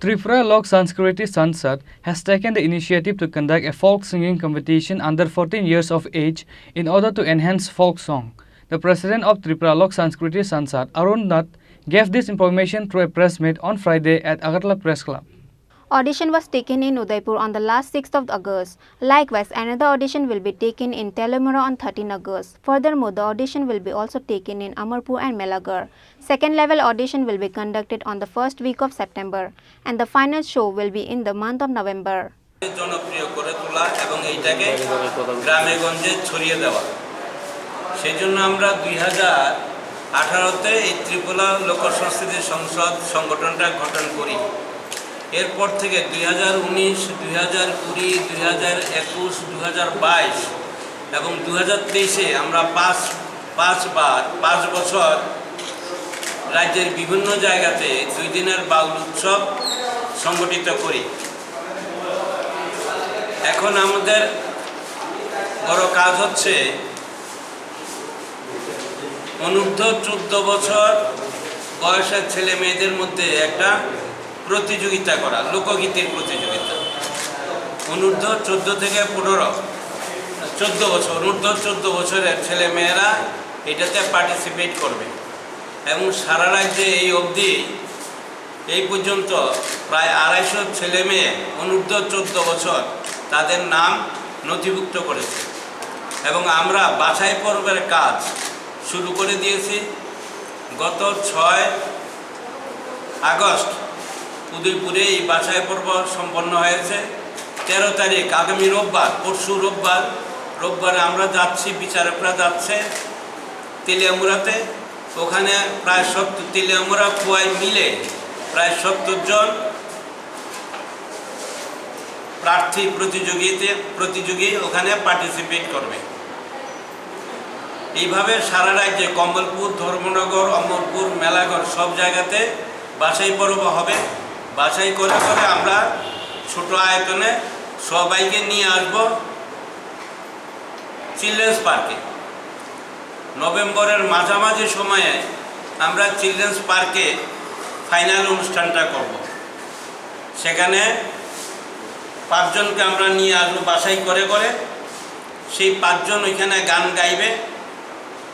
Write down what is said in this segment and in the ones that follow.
Tripura Lok Sanskriti Sansad has taken the initiative to conduct a folk singing competition under 14 years of age in order to enhance folk song. The president of Tripura Lok Sanskriti Sansad, Arun Nath, gave this information through a press meet on Friday at Agartala Press Club. Audition was taken in Udaipur on the last 6th of August. Likewise, another audition will be taken in Telamura on 13 August. Furthermore, the audition will be also taken in Amarpur and Melagar. Second level audition will be conducted on the first week of September, and the final show will be in the month of November. জনপ্রিয় করে তোলা এবং এইটাকে গ্রামে গঞ্জে ছড়িয়ে দেওয়া সেজন্য আমরা 2018তে এই ত্রিপুরা লোক সংস্কৃতি সংসদ সংগঠনটা গঠন করি। এরপর থেকে 2019, 2020, 2021, 2022 এবং 2023-এ আমরা পাঁচ বছর রাজ্যের বিভিন্ন জায়গাতে 2 দিনের বাউল উৎসব সংগঠিত করি। এখন আমাদের বড় কাজ হচ্ছে অনূর্ধ্ব 14 বছর বয়সের ছেলে মেয়েদের মধ্যে একটা প্রতিযোগিতা করা, লোকগীতির প্রতিযোগিতা। অনূর্ধ্ব 14 থেকে 14 বছর, অনূর্ধ্ব 14 বছরের ছেলে মেয়েরা এটাতে পার্টিসিপেট করবে এবং সারা রাজ্যে এই পর্যন্ত প্রায় 250 ছেলে মেয়ে অনূর্ধ্ব 14 বছর তাদের নাম নথিভুক্ত করেছে এবং আমরা বাছাই পর্বের কাজ শুরু করে দিয়েছি। গত 6 আগস্ট উদয়পুরে এই বাছাই পর্ব সম্পন্ন হয়েছে। 13 তারিখ আগামী রোববার, পরশু রোববারে আমরা যাচ্ছি, বিচারকরা যাচ্ছে তেলিয়ামুড়াতে। ওখানে প্রায় 70 তেলিয়ামুড়া কুয়ায় মিলে প্রায় 70 জন প্রতিযোগী ওখানে পার্টিসিপেট করবে। এইভাবে সারা রাজ্যে কমলপুর, ধর্মনগর, অমরপুর, মেলাঘর সব জায়গাতে বাছাই পর্ব হবে। বাছাই করে আমরা ছোট আয়তনে সবাইকে নিয়ে আসব চিলড্রেন্স পার্কে। নভেম্বরের মাঝামাঝি সময়ে আমরা চিলড্রেন্স পার্কে ফাইনাল অনুষ্ঠানটা করব। সেখানে 5 জনকে আমরা নিয়ে আসবো বাছাই করে। সেই 5 জন ওইখানে গান গাইবে,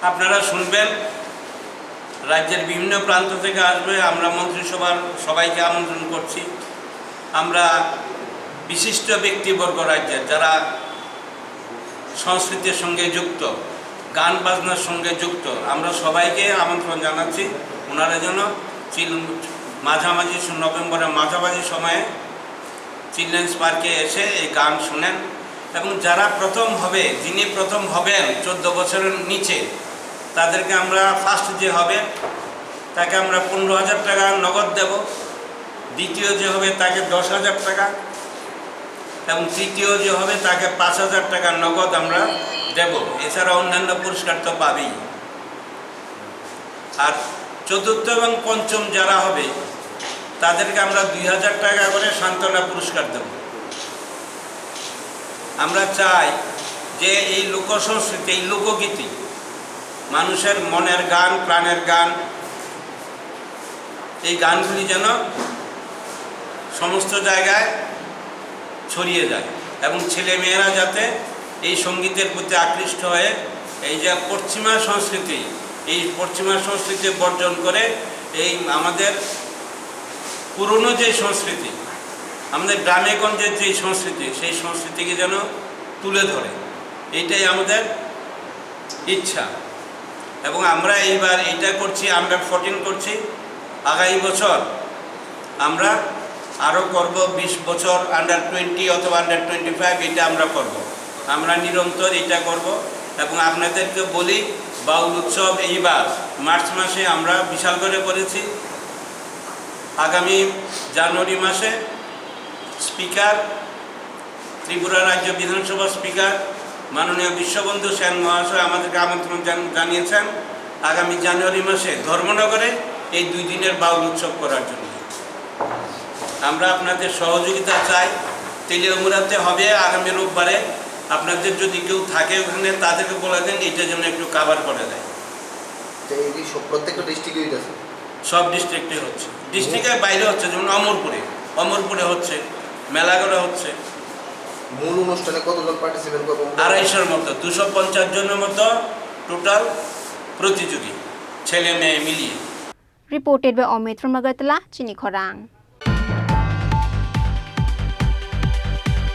আপনারা শুনবেন। রাজ্যের বিভিন্ন প্রান্ত থেকে আসবে। আমরা মন্ত্রিসভার সবাইকে আমন্ত্রণ করছি। আমরা বিশিষ্ট ব্যক্তিবর্গ রাজ্যের যারা সংস্কৃতির সঙ্গে যুক্ত, গান বাজনার সঙ্গে যুক্ত, আমরা সবাইকে আমন্ত্রণ জানাচ্ছি। ওনারা যেন নভেম্বরের মাঝামাঝি সময়ে চিলড্রেন্স পার্কে এসে এই গান শুনেন এবং যারা যিনি প্রথম হবেন 14 বছরের নিচে, তাদেরকে আমরা ফার্স্ট যে হবে তাকে আমরা 15,000 টাকা নগদ দেব। দ্বিতীয় যে হবে তাকে 10,000 টাকা এবং তৃতীয় যে হবে তাকে 5,000 টাকা নগদ আমরা দেব। এছাড়া অন্যান্য পুরস্কার তো পাবেই। আর চতুর্থ এবং পঞ্চম যারা হবে তাদেরকে আমরা 2,000 টাকা করে সান্ত্বনা পুরস্কার দেব। আমরা চাই যে এই লোকসংস্কৃতি, এই লোকগীতি, মানুষের মনের গান, প্রাণের গান, এই গানগুলি যেন সমস্ত জায়গায় ছড়িয়ে যায় এবং ছেলে মেয়েরা যাতে এই সঙ্গীতের প্রতি আকৃষ্ট হয়ে এই যে পশ্চিমা সংস্কৃতি বর্জন করে এই আমাদের পুরনো যে সংস্কৃতি, আমাদের গ্রামে গঞ্জের যে সংস্কৃতি, সেই সংস্কৃতিকে যেন তুলে ধরে, এইটাই আমাদের ইচ্ছা। এবং আমরা এইবার এইটা করছি, আমরা 14 করছি। আগামী বছর আমরা আরও করব, 20 বছর আন্ডার 20 অথবা আন্ডার 25 এটা আমরা করব। আমরা নিরন্তর এটা করব এবং আপনাদেরকে বলি, বাউল উৎসব এইবার মার্চ মাসে আমরা বিশাল করে করেছি। আগামী জানুয়ারি মাসে স্পিকার, ত্রিপুরা রাজ্য বিধানসভা স্পিকার মাননীয় বিশ্ববন্ধু সেন মহাশয় আমাদেরকে আমন্ত্রণ জানিয়েছেন আগামী জানুয়ারি মাসে ধর্মনগরে এই 2 দিনের বাউল উৎসব করার জন্য। আমরা আপনাদের সহযোগিতা চাই। তেলিয়ামুড়াতে হবে আগামী রোববারে। আপনাদের যদি কেউ থাকে ওখানে তাদেরকে বলে দেন এইটার জন্য একটু কাভার করে দেয়। প্রত্যেকটা ডিস্ট্রিক্টে সব ডিস্ট্রিক্টে হচ্ছে, ডিস্ট্রিক্টের বাইরে হচ্ছে, যেমন অমরপুরে অমরপুরে হচ্ছে, মেলাগড়ে হচ্ছে। মূল অনুষ্ঠানে কতজন পার্টিসিপেন্ট করবেন? 250-র মতো, 250 জনের মতো টোটাল প্রতিযোগী, ছেলে মেয়ে মিলিয়ে। Reported by Omid from Agartala, Chini Khorang.